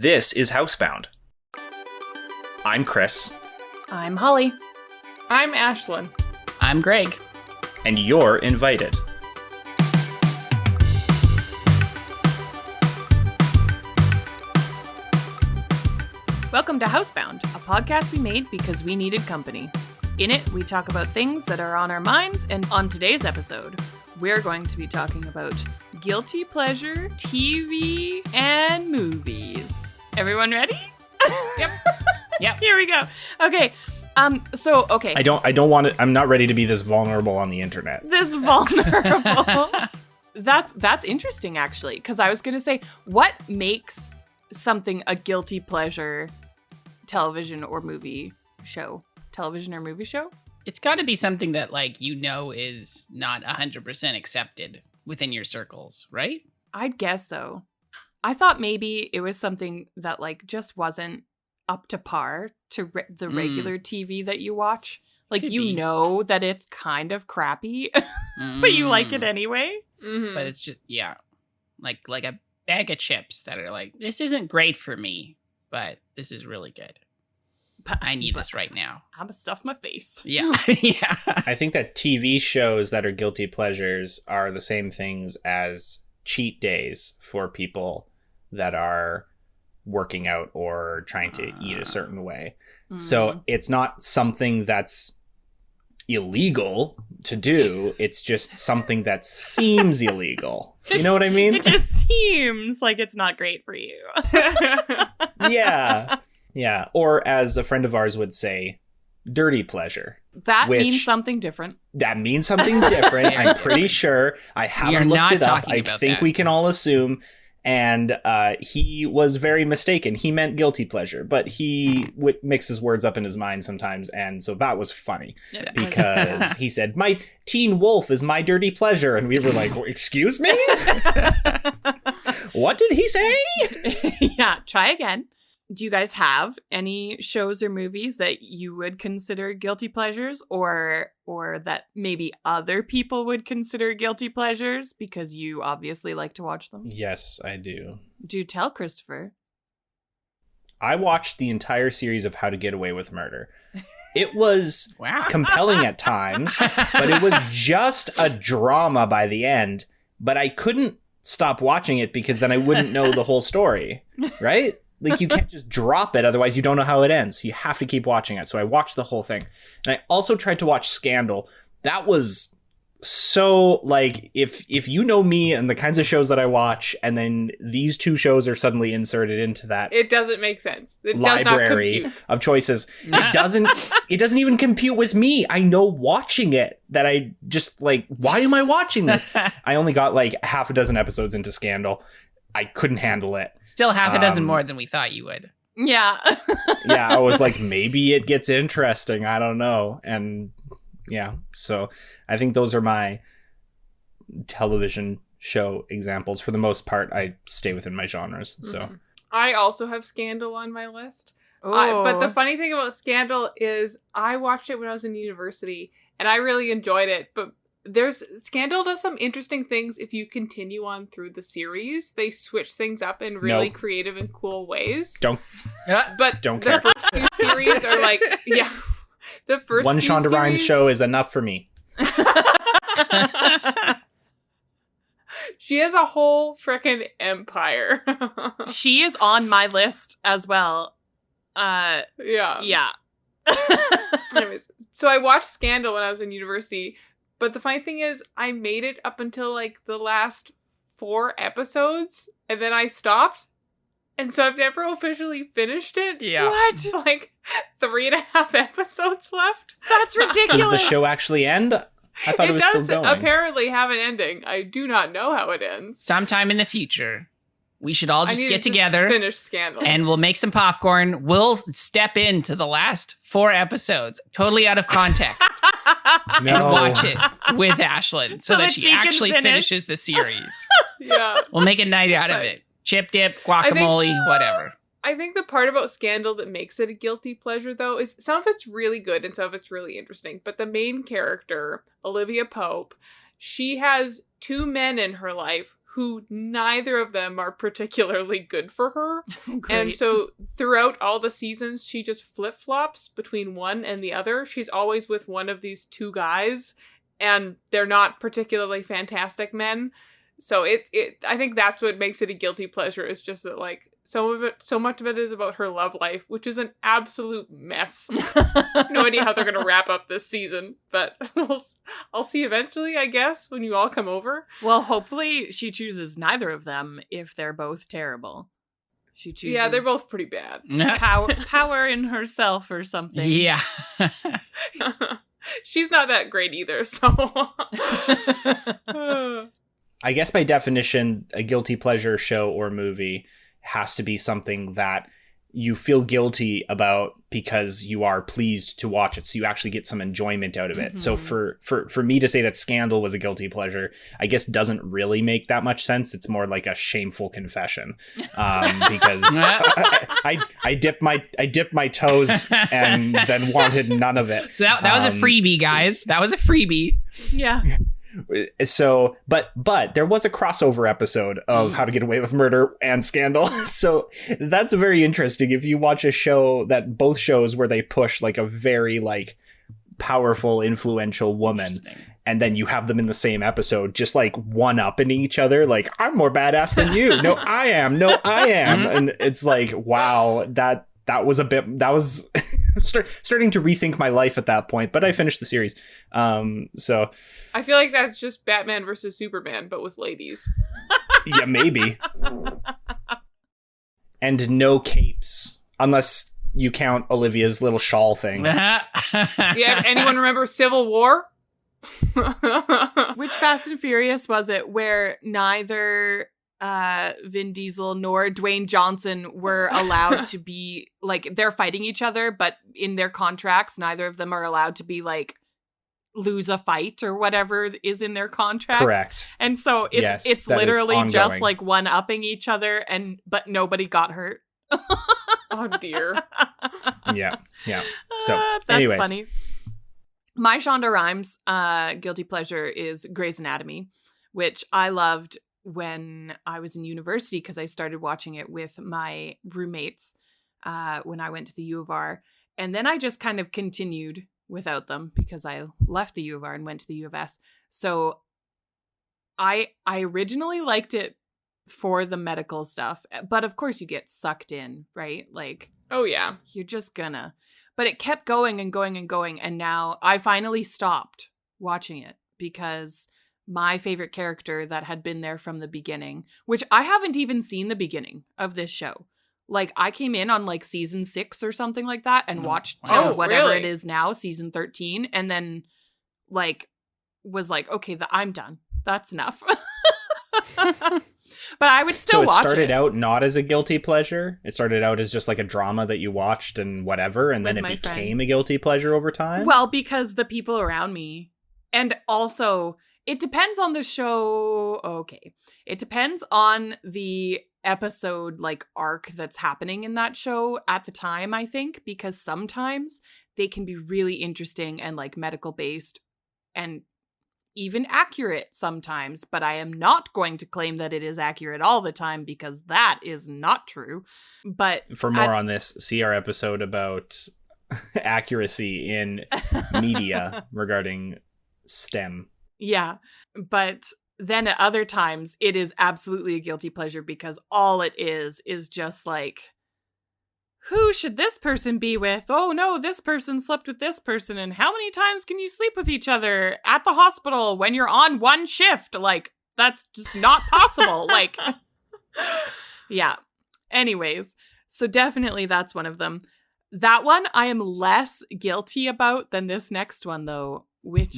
This is Housebound. I'm Chris. I'm Holly. I'm Ashlynn. I'm Greg. And you're invited. Welcome to Housebound, a podcast we made because we needed company. In it, we talk about things that are on our minds, and on today's episode, we're going to be talking about guilty pleasure, TV, and movies. Everyone ready? Yep. Here we go. Okay. Okay. I don't want to. I'm not ready to be this vulnerable on the internet. This vulnerable. That's interesting, actually, because I was going to say, what makes something a guilty pleasure television or movie show? Television or movie show? It's got to be something that, is not 100% accepted within your circles, right? I'd guess so. I thought maybe it was something that, just wasn't up to par to the regular TV that you watch. Could you be. know that it's kind of crappy, but you like it anyway. Mm-hmm. But it's just, yeah. Like a bag of chips that are like, this isn't great for me, but this is really good. I need this right now. I'm gonna stuff my face. Yeah. Yeah. I think that TV shows that are guilty pleasures are the same things as cheat days for people that are working out or trying to eat a certain way. So it's not something that's illegal to do. It's just something that seems illegal. You know what I mean? It just seems like it's not great for you. Yeah. Yeah. Or as a friend of ours would say, dirty pleasure. That Which- means something different. That means something different. I'm pretty sure. I haven't looked not it up. talking I about think that. we can all assume. And he was very mistaken. He meant guilty pleasure, but he mixes words up in his mind sometimes. And so that was funny because he said, my teen wolf is my dirty pleasure. And we were like, excuse me? What did he say? Yeah, try again. Do you guys have any shows or movies that you would consider guilty pleasures or that maybe other people would consider guilty pleasures because you obviously like to watch them? Yes, I do. Do tell, Christopher. I watched the entire series of How to Get Away with Murder. It was Wow. compelling at times, but it was just a drama by the end. But I couldn't stop watching it because then I wouldn't know the whole story, right? You can't just drop it, otherwise you don't know how it ends. You have to keep watching it. So I watched the whole thing. And I also tried to watch Scandal. That was so, if you know me and the kinds of shows that I watch, and then these two shows are suddenly inserted into that It doesn't make sense. It library does not compute. of choices, it doesn't even compute with me. I know watching it that I just, why am I watching this? I only got half a dozen episodes into Scandal. I couldn't handle it. Still half a dozen more than we thought you would. Yeah. Yeah, I was like, maybe it gets interesting. I don't know. And yeah, so I think those are my television show examples. For the most part, I stay within my genres. So I also have Scandal on my list. Oh. But the funny thing about Scandal is I watched it when I was in university and I really enjoyed it. But Scandal does some interesting things if you continue on through the series. They switch things up in really Nope. creative and cool ways. don't But Don't the care. first few series are yeah. The first one few Shonda Rhimes series- show is enough for me. She has a whole frickin' empire. She is on my list as well. Yeah. Yeah. Anyways, so I watched Scandal when I was in university, but the funny thing is I made it up until the last 4 episodes, and then I stopped. And so I've never officially finished it. Yeah. What? 3.5 episodes left. That's ridiculous. Does the show actually end? I thought it was does still going. apparently have an ending. I do not know how it ends. Sometime in the future, we should all I just need get to together finish Scandal. and we'll make some popcorn. We'll step into the last 4 episodes, totally out of context, and watch it with Ashlynn so that she can actually finish. finishes the series. Yeah. We'll make a night out of But- it. Chip dip, guacamole, whatever. I think the part about Scandal that makes it a guilty pleasure, though, is some of it's really good and some of it's really interesting. But the main character, Olivia Pope, she has 2 men in her life who neither of them are particularly good for her. Great. And so throughout all the seasons, she just flip-flops between one and the other. She's always with one of these two guys, and they're not particularly fantastic men. So I think that's what makes it a guilty pleasure, is just that, like, so much of it is about her love life, which is an absolute mess. No idea how they're going to wrap up this season, but I'll see eventually, I guess, when you all come over. Well, hopefully she chooses neither of them if they're both terrible. She chooses Yeah, they're both pretty bad. power in herself or something. Yeah. She's not that great either, so... I guess by definition, a guilty pleasure show or movie has to be something that you feel guilty about because you are pleased to watch it. So you actually get some enjoyment out of it. So for me to say that Scandal was a guilty pleasure, I guess doesn't really make that much sense. It's more like a shameful confession, because I dipped my toes and then wanted none of it. So that was a freebie, guys. That was a freebie. Yeah. So, but there was a crossover episode of How to Get Away with Murder and Scandal. So that's very interesting. If you watch a show that both shows where they push like a very like powerful, influential woman, and then you have them in the same episode, just like one-upping each other. Like, I'm more badass than you. No, I am. No, I am. And it's like, wow, that was starting to rethink my life at that point, but I finished the series. So I feel like that's just Batman versus Superman, but with ladies. Yeah, maybe. And no capes, unless you count Olivia's little shawl thing. Yeah, anyone remember Civil War? Which Fast and Furious was it where neither Vin Diesel nor Dwayne Johnson were allowed to be, like, they're fighting each other, but in their contracts, neither of them are allowed to be, like, lose a fight or whatever is in their contracts. Correct. And so it's literally just like one-upping each other, but nobody got hurt. Oh, dear. Yeah. So, that's anyways. funny. My Shonda Rhimes guilty pleasure is Grey's Anatomy, which I loved when I was in university because I started watching it with my roommates when I went to the U of R. And then I just kind of continued without them because I left the U of R and went to the U of S. So I originally liked it for the medical stuff, but of course you get sucked in, right? Like, oh yeah, you're just gonna. But it kept going and going and going, and now I finally stopped watching it because my favorite character that had been there from the beginning, which I haven't even seen the beginning of this show. Like, I came in on like season 6 or something like that and watched whatever really? it is now, season 13, and then like was like, okay, I'm done. That's enough. But I would still watch it. So it started out not as a guilty pleasure. It started out as just like a drama that you watched and whatever, and then it became a guilty pleasure over time? Well, because the people around me, and also it depends on the show. Okay. It depends on the episode like arc that's happening in that show at the time, I think, because sometimes they can be really interesting and like medical based and even accurate sometimes, but I am not going to claim that it is accurate all the time because that is not true. But for more on this, see our episode about accuracy in media regarding STEM. Yeah, but then at other times it is absolutely a guilty pleasure because all it is just like, who should this person be with? Oh no, this person slept with this person. And how many times can you sleep with each other at the hospital when you're on one shift? Like, that's just not possible. Like, yeah. Anyways, so definitely that's one of them. That one I am less guilty about than this next one, though, which...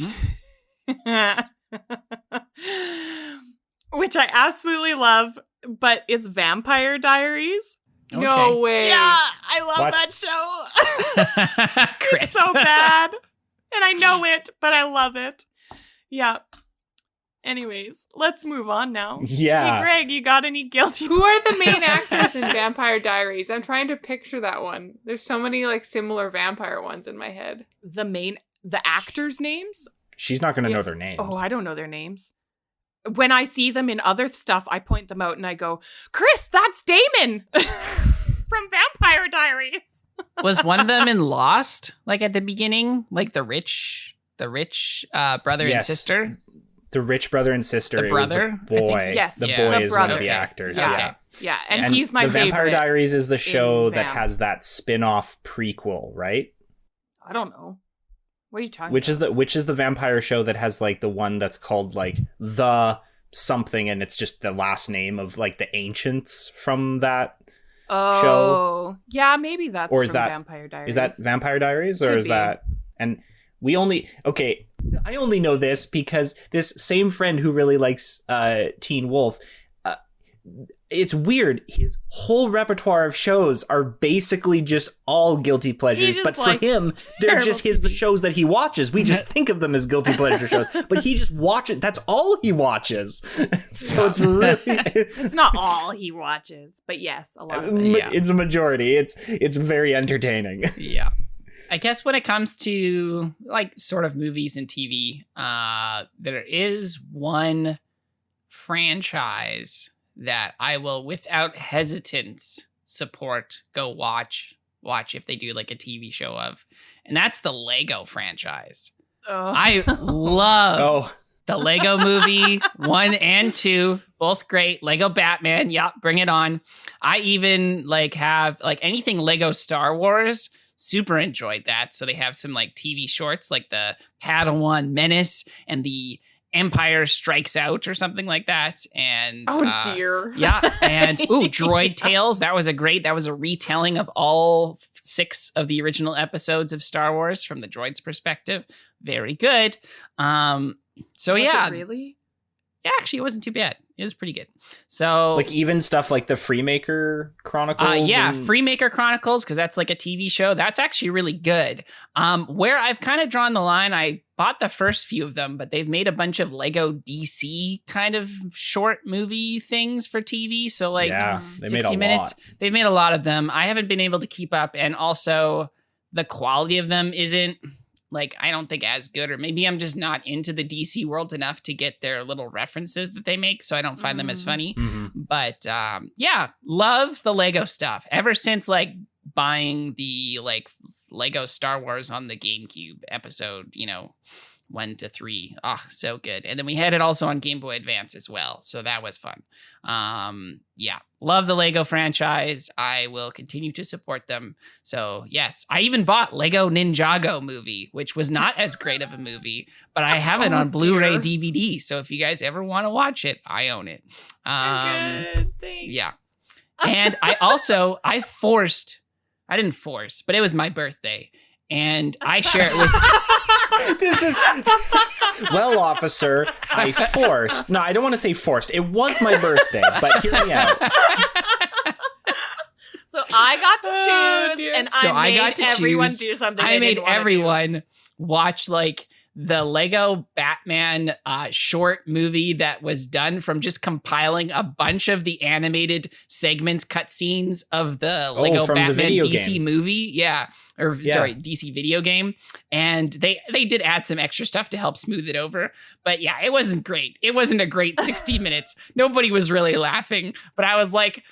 which I absolutely love, but it's Vampire Diaries. Okay. No way. Yeah, I love that show. Chris. It's so bad. And I know it, but I love it. Yeah. Anyways, let's move on now. Yeah. Hey, Greg, you got any guilty? Who are the main actors in Vampire Diaries? I'm trying to picture that one. There's so many like similar vampire ones in my head. The actors' names? She's not going to know their names. Oh, I don't know their names. when I see them in other stuff, I point them out and I go, Chris, that's Damon from Vampire Diaries. Was one of them in Lost, like at the beginning, like the rich brother and sister? The rich brother and sister. The brother? It was the boy. Yes. The Yeah. boy The is one brother. of the Okay. actors. Yeah. Yeah. Yeah, and he's my the Vampire favorite. Diaries is the show that Vamp. has that spin-off prequel, right? I don't know. What are you talking Which about? is the vampire show that has like the one that's called like the something, and it's just the last name of like the ancients from that show. Yeah, maybe that's Or is from that- Vampire Diaries. Is that Vampire Diaries or Could is be. that? And I only know this because this same friend who really likes Teen Wolf, it's weird. His whole repertoire of shows are basically just all guilty pleasures, just but for likes him, they're terrible just the shows that he watches. We just think of them as guilty pleasure shows, but he just watches. That's all he watches. So it's really It's not all he watches, but yes, a lot of it. Yeah. it's a majority. It's very entertaining. Yeah. I guess when it comes to like sort of movies and TV, there is one franchise that I will without hesitance support, go watch if they do like a TV show of, and that's the Lego franchise. Oh. I love Oh, the Lego movie 1 and 2, both great. Lego Batman, yeah, bring it on. I even like have like anything Lego Star Wars, super enjoyed that. So they have some like TV shorts like the Padawan Menace and the Empire Strikes Out or something like that. And dear. yeah, and Droid Tales. That was a retelling of all 6 of the original episodes of Star Wars from the droid's perspective. Very good. So Was yeah, it really? yeah, actually, it wasn't too bad. It was pretty good. So like even stuff like the Freemaker Chronicles. yeah, and- Freemaker Chronicles, because that's like a TV show. That's actually really good. Where I've kind of drawn the line, I bought the first few of them, but they've made a bunch of Lego DC kind of short movie things for TV. So like yeah, they 60 made a minutes. lot. They've made a lot of them. I haven't been able to keep up, and also the quality of them isn't like, I don't think as good, or maybe I'm just not into the DC world enough to get their little references that they make, so I don't find them as funny. Mhm. But yeah, love the Lego stuff ever since like buying the like Lego Star Wars on the GameCube episode, 1 to 3. Oh, so good. And then we had it also on Game Boy Advance as well. So that was fun. Yeah, love the Lego franchise. I will continue to support them. So yes, I even bought Lego Ninjago movie, which was not as great of a movie, but I have it on Blu-ray DVD. So if you guys ever want to watch it, I own it. Good. Thanks. Yeah. And I didn't force, but it was my birthday. And I share it with This is well, officer. I forced. No, I don't want to say forced. It was my birthday, but hear me out. So I got to choose, dear. and So I I made got to everyone choose. do something. I they made didn't wanna do. everyone watch like the Lego Batman short movie that was done from just compiling a bunch of the animated segments, cutscenes of the Lego from the Batman video DC game. movie. Yeah. Yeah. Sorry, DC video game. And they did add some extra stuff to help smooth it over. But yeah, it wasn't great. It wasn't a great 60 minutes. Nobody was really laughing. But I was like,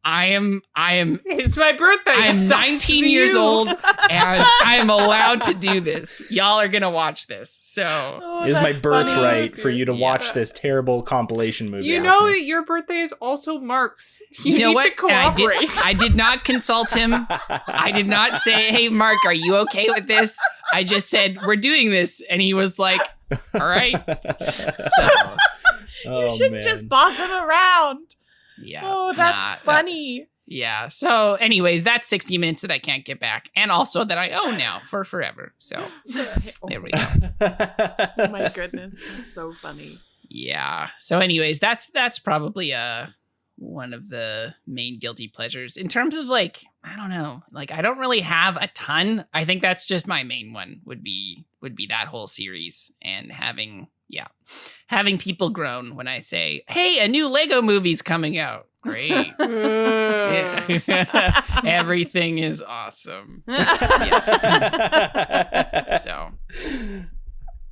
I am It's my birthday. I am Sucks 19 for years you. old, and I am allowed to do this. Y'all are gonna watch this. So Oh, It is my that's funny. birthright for you to Yeah. watch this terrible compilation movie. You know that your birthday is also Mark's. You know need what? to And cooperate. I did not consult him. I did not say, "Hey, Mark, are you okay with this?" I just said, "We're doing this," and he was like, "All right." So You shouldn't just boss him around. yeah. Oh, that's funny. Yeah. So, anyways, that's 60 minutes that I can't get back, and also that I own now for forever. So there we go. Oh my goodness, that's so funny. Yeah. So anyways, that's probably one of the main guilty pleasures. In terms of like, I don't know, like I don't really have a ton. I think that's just my main one would be that whole series, and having people groan when I say, "Hey, a new Lego movie's coming out." Great. Yeah. Everything is awesome. So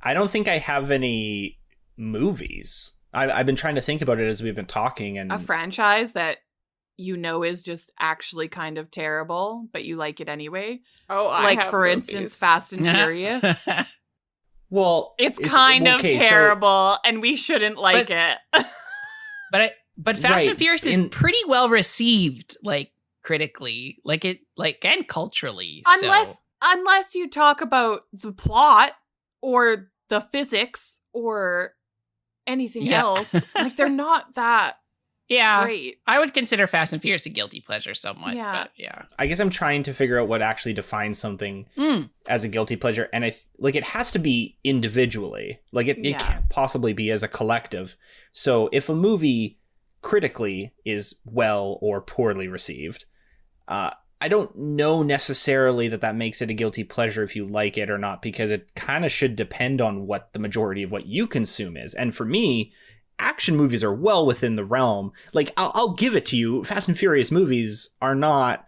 I don't think I have any movies. I've been trying to think about it as we've been talking, and A franchise that you know is just actually kind of terrible, but you like it anyway. Oh, I Like, have for movies. instance, Fast and Furious. well, It's kind of okay, so- terrible, and we shouldn't like it. But Fast Right, and Furious is pretty well received, like critically, and culturally. Unless you talk about the plot or the physics or anything else, like they're not that great. I would consider Fast and Furious a guilty pleasure somewhat. Yeah. But yeah. I guess I'm trying to figure out what actually defines something as a guilty pleasure, and it has to be individually. Like it can't possibly be as a collective. So if a movie critically is well or poorly received, I don't know necessarily that makes it a guilty pleasure if you like it or not, because it kind of should depend on what the majority of what you consume is. And for me, action movies are well within the realm. Like, I'll give it to you. Fast and Furious movies are not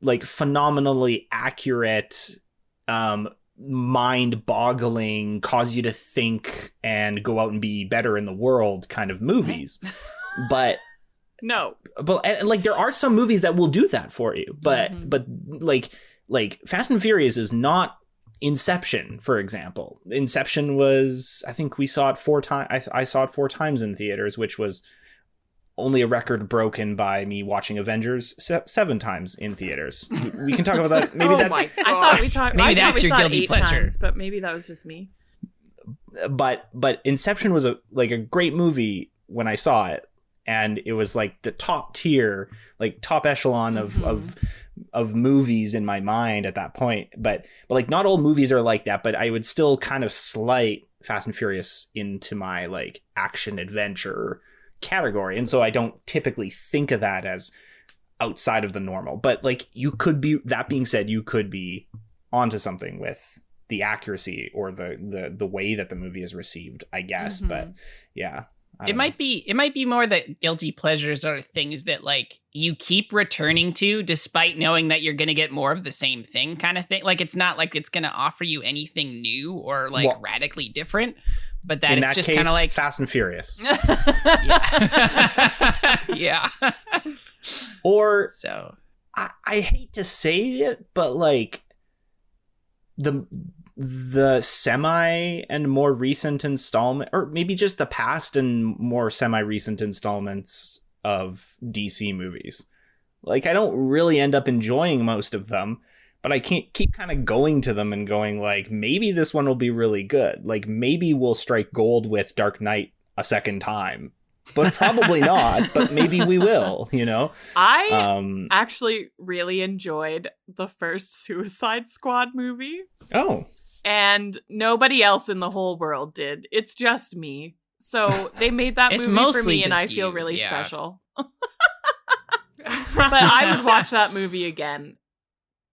like phenomenally accurate, mind-boggling, cause you to think and go out and be better in the world kind of movies. But No. But and, like, there are some movies that will do that for you, but like Fast and Furious is not Inception, for example. Inception was, I think we saw it 4 times. I saw it 4 times in theaters, which was only a record broken by me watching Avengers 7 times in theaters. We can talk about that. Maybe that's. My I thought we talked. Maybe I thought that's we your saw it guilty 8 pleasure. times, but maybe that was just me. But Inception was a great movie when I saw it, and it was like the top tier, like top echelon of movies in my mind at that point. But like, not all movies are like that, but I would still kind of slide Fast and Furious into my like action adventure category. And so I don't typically think of that as outside of the normal. But like, you could be, that being said, you could be onto something with the accuracy or the way that the movie is received, I guess. But yeah. It might be more that guilty pleasures are things that like you keep returning to despite knowing that you're going to get more of the same thing kind of thing. Like, it's not like it's going to offer you anything new or like radically different, but that it's just kind of like Fast and Furious. Yeah. Or so I hate to say it, but like the semi and more recent installment, or maybe just the past and more semi-recent installments of DC movies. Like, I don't really end up enjoying most of them, but I can't keep kind of going to them and going like, maybe this one will be really good. Like, maybe we'll strike gold with Dark Knight a second time, but probably not, but maybe we will, you know? I actually really enjoyed the first Suicide Squad movie. Oh. And nobody else in the whole world did. It's just me. So they made that It's movie for mostly me, and I just feel you, really yeah. special. But I would watch that movie again.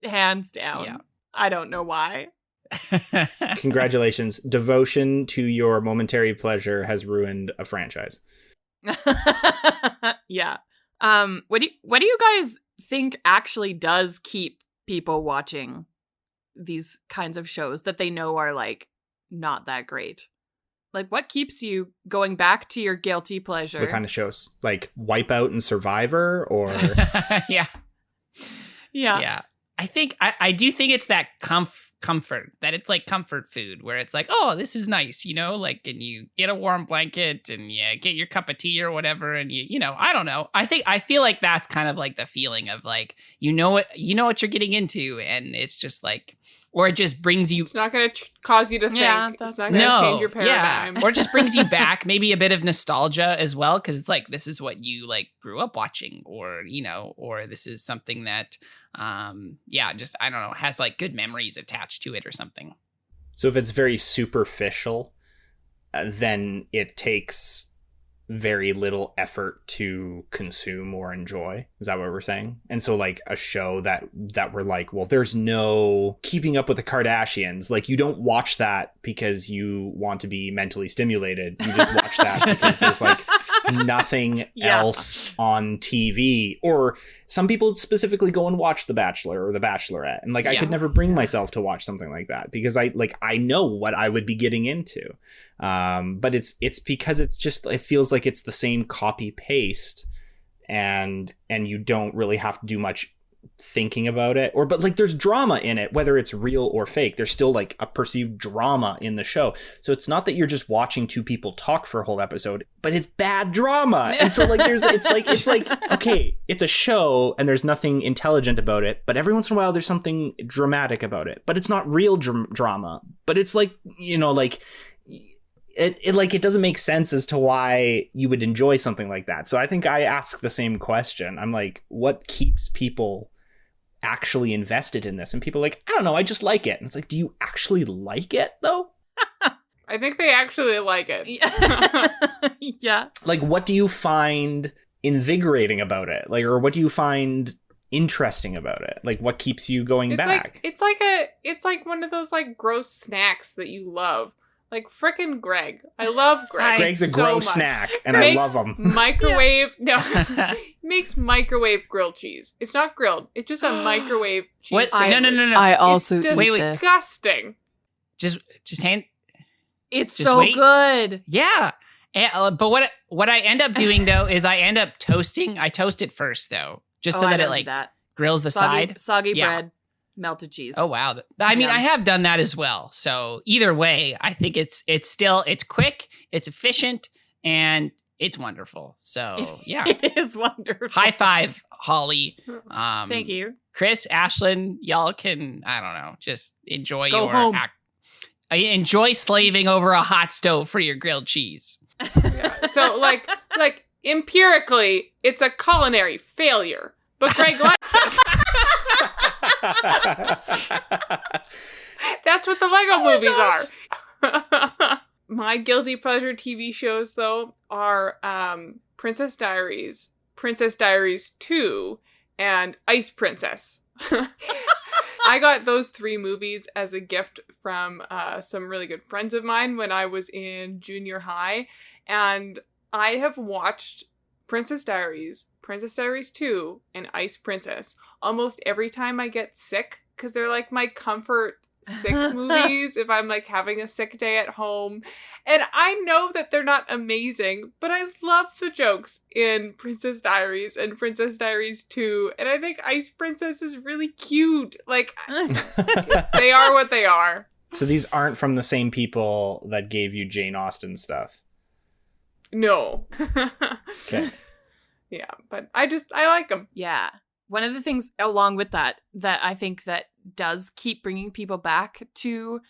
Hands down. Yeah. I don't know why. Congratulations. Devotion to your momentary pleasure has ruined a franchise. Yeah. What do you guys think actually does keep people watching these kinds of shows that they know are like not that great? Like, what keeps you going back to your guilty pleasure? What kind of shows? Like Wipeout and Survivor, or Yeah. Yeah. I do think it's that comfort, that it's like comfort food where it's like, oh, this is nice, you know, like, and you get a warm blanket and you get your cup of tea or whatever, and you know, I don't know. I feel like that's kind of like the feeling of like, you know what you're getting into, and it's just like, or it just brings you. It's not going to cause you to think. Yeah, It's that's not going to change your paradigm. Yeah. Or it just brings you back, maybe a bit of nostalgia as well, because it's like, this is what you like grew up watching, or, you know, or this is something that, just, I don't know, has like good memories attached to it or something. so if it's very superficial, then it takes very little effort to consume or enjoy. Is that what we're saying? And so like a show that we're like, well, there's no Keeping Up with the Kardashians. Like, you don't watch that because you want to be mentally stimulated. You just watch that because there's like nothing Yeah. else on TV. Or some people specifically go and watch The Bachelor or The Bachelorette. And like, I Yeah. could never bring myself to watch something like that because I know what I would be getting into. But it's because it's just, it feels like it's the same copy paste and you don't really have to do much thinking about it, but like there's drama in it, whether it's real or fake. There's still like a perceived drama in the show, so it's not that you're just watching two people talk for a whole episode, but it's bad drama. And so like it's like okay, it's a show and there's nothing intelligent about it, but every once in a while there's something dramatic about it, but it's not real drama, but it's like, you know, like it doesn't make sense as to why you would enjoy something like that. So I think I ask the same question. I'm like, what keeps people actually invested in this? And people are like, I don't know, I just like it. And it's like, do you actually like it though? I think they actually like it. Yeah. Like, what do you find invigorating about it? Like, or what do you find interesting about it? Like, what keeps you going back? It's like one of those like gross snacks that you love. Like frickin' Greg. I love Greg. Greg's a so gross much. snack, and Makes I love him. Microwave. No, makes microwave grilled cheese. It's not grilled. It's just a microwave cheese. What? Sandwich. No. I also It's eat wait. this. disgusting. Just hand. It's just so wait. good. Yeah. But what I end up doing though is I end up toasting. I toast it first though, just so I that don't it do like that. grills the side. Soggy Yeah. bread, melted cheese. Oh wow! I mean, Yeah. I have done that as well. So either way, I think it's quick, it's efficient, and it's wonderful. So yeah, It is wonderful. high five, Holly. Thank you. Chris, Ashlynn. Y'all can, I don't know, just enjoy Go your home. enjoy slaving over a hot stove for your grilled cheese. Yeah. So like empirically, it's a culinary failure. But Greg likes it. That's what the Lego movies are. My guilty pleasure TV shows, though, are Princess Diaries, Princess Diaries 2, and Ice Princess. I got those 3 movies as a gift from some really good friends of mine when I was in junior high. And I have watched Princess Diaries 2, and Ice Princess almost every time I get sick, because they're like my comfort sick movies if I'm like having a sick day at home. And I know that they're not amazing, but I love the jokes in Princess Diaries and Princess Diaries 2. And I think Ice Princess is really cute. Like, they are what they are. So these aren't from the same people that gave you Jane Austen stuff. No. Okay. Yeah, but I like them. Yeah. One of the things along with that I think that does keep bringing people back to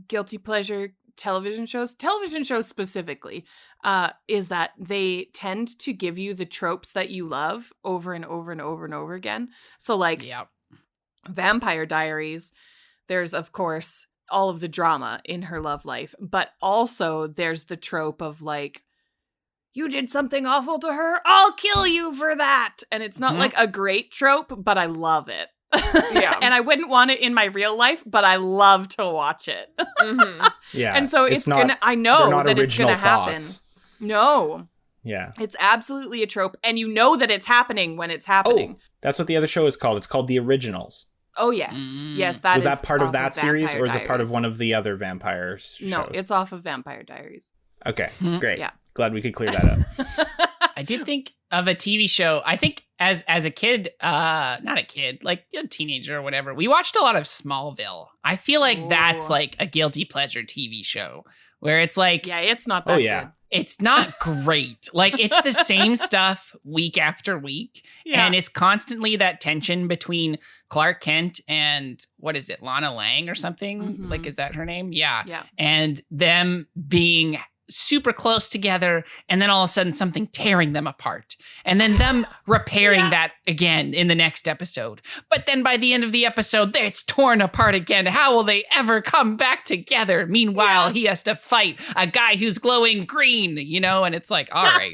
guilty pleasure television shows specifically, is that they tend to give you the tropes that you love over and over and over and over again. So like Yeah. Vampire Diaries, there's of course all of the drama in her love life, but also there's the trope of like, you did something awful to her, I'll kill you for that. And it's not like a great trope, but I love it. Yeah. And I wouldn't want it in my real life, but I love to watch it. Mm-hmm. Yeah. And so it's not, gonna, I they're know not that it's original gonna happen. thoughts. No, Yeah. it's absolutely a trope. And you know that it's happening when it's happening. Oh, that's what the other show is called. It's called The Originals. Oh, yes. Mm. Yes, that Was is that part of off that series, Vampire or is it part of Diaries. one of the other vampire shows? No, it's off of Vampire Diaries. Okay, Hmm. great. Yeah. Glad we could clear that up. I did think of a TV show. I think as a kid, not a kid, like a teenager or whatever, we watched a lot of Smallville. I feel like that's Ooh. like a guilty pleasure TV show where it's like, Yeah, it's not that Oh, yeah. good. it's not great. Like it's the same stuff week after week. Yeah. And it's constantly that tension between Clark Kent and what is it, Lana Lang or something? Mhm. Like, is that her name? Yeah. Yeah. And them being super close together, and then all of a sudden something tearing them apart, and then them repairing that again in the next episode. But then by the end of the episode, it's torn apart again. How will they ever come back together? Meanwhile, he has to fight a guy who's glowing green, and it's like, all right,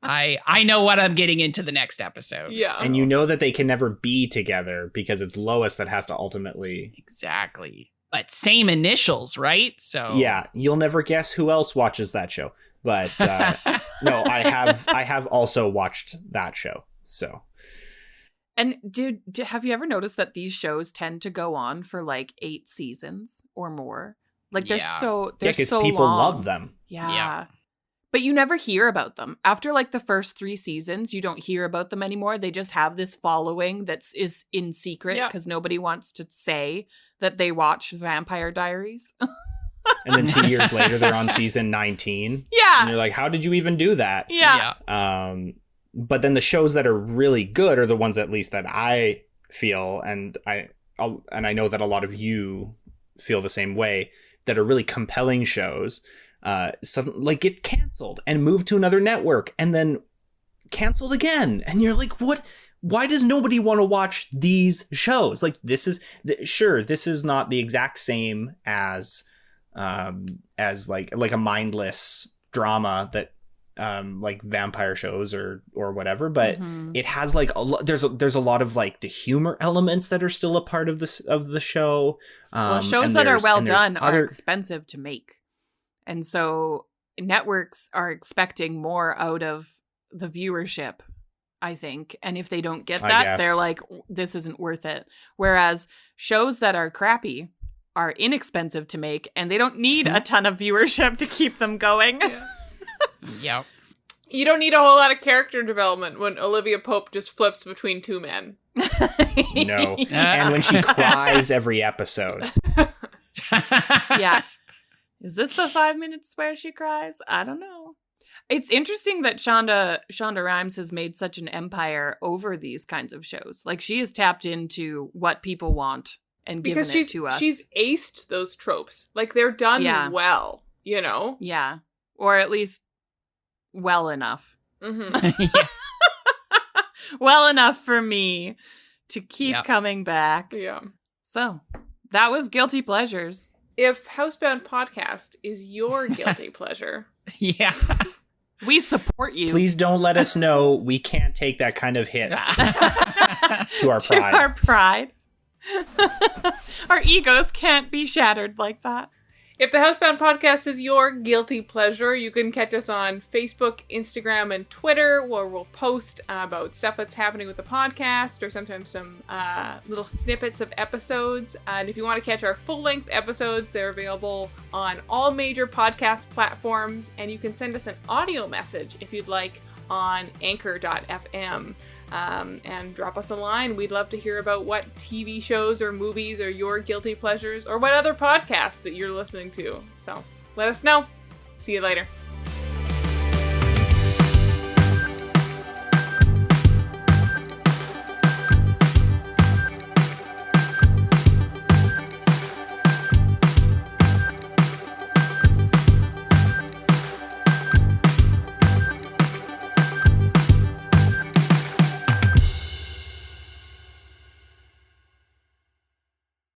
I know what I'm getting into the next episode. Yeah. And you know that they can never be together because it's Lois that has to ultimately. Exactly. But same initials, right? So Yeah, you'll never guess who else watches that show. But no, I have also watched that show. So. And have you ever noticed that these shows tend to go on for like 8 seasons or more? Like they're Yeah. so Because so people long. love them. Yeah. But you never hear about them. After like the first 3 seasons, you don't hear about them anymore. They just have this following is in secret because nobody wants to say that they watch Vampire Diaries. And then 2 years later, they're on season 19. Yeah. And you're like, how did you even do that? Yeah. But then the shows that are really good are the ones, at least that I feel, and I know that a lot of you feel the same way, that are really compelling shows. Like get canceled and moved to another network and then canceled again. And you're like, what? Why does nobody want to watch these shows? Like this is not the exact same as like a mindless drama that like vampire shows or whatever, but it has like there's a lot of like the humor elements that are still a part of the show. Well, shows that are well done are expensive to make. And so networks are expecting more out of the viewership, I think. And if they don't get that, they're like, this isn't worth it. Whereas shows that are crappy are inexpensive to make and they don't need a ton of viewership to keep them going. Yep. You don't need a whole lot of character development when Olivia Pope just flips between 2 men. No. And when she cries every episode. Yeah. Is this the 5 minutes where she cries? I don't know. It's interesting that Shonda Rhimes has made such an empire over these kinds of shows. Like she has tapped into what people want and given it to us. She's aced those tropes. Like they're done well, you know? Yeah. Or at least well enough. Mm-hmm. Well enough for me to keep coming back. Yeah. So that was Guilty Pleasures. If Housebound Podcast is your guilty pleasure. Yeah. We support you. Please don't let us know. We can't take that kind of hit to our pride. To our pride. Our egos can't be shattered like that. If the Housebound Podcast is your guilty pleasure, you can catch us on Facebook, Instagram, and Twitter, where we'll post about stuff that's happening with the podcast, or sometimes some little snippets of episodes. And if you want to catch our full-length episodes, they're available on all major podcast platforms, and you can send us an audio message if you'd like on anchor.fm. And drop us a line. We'd love to hear about what TV shows or movies are your guilty pleasures, or what other podcasts that you're listening to. So let us know. See you later.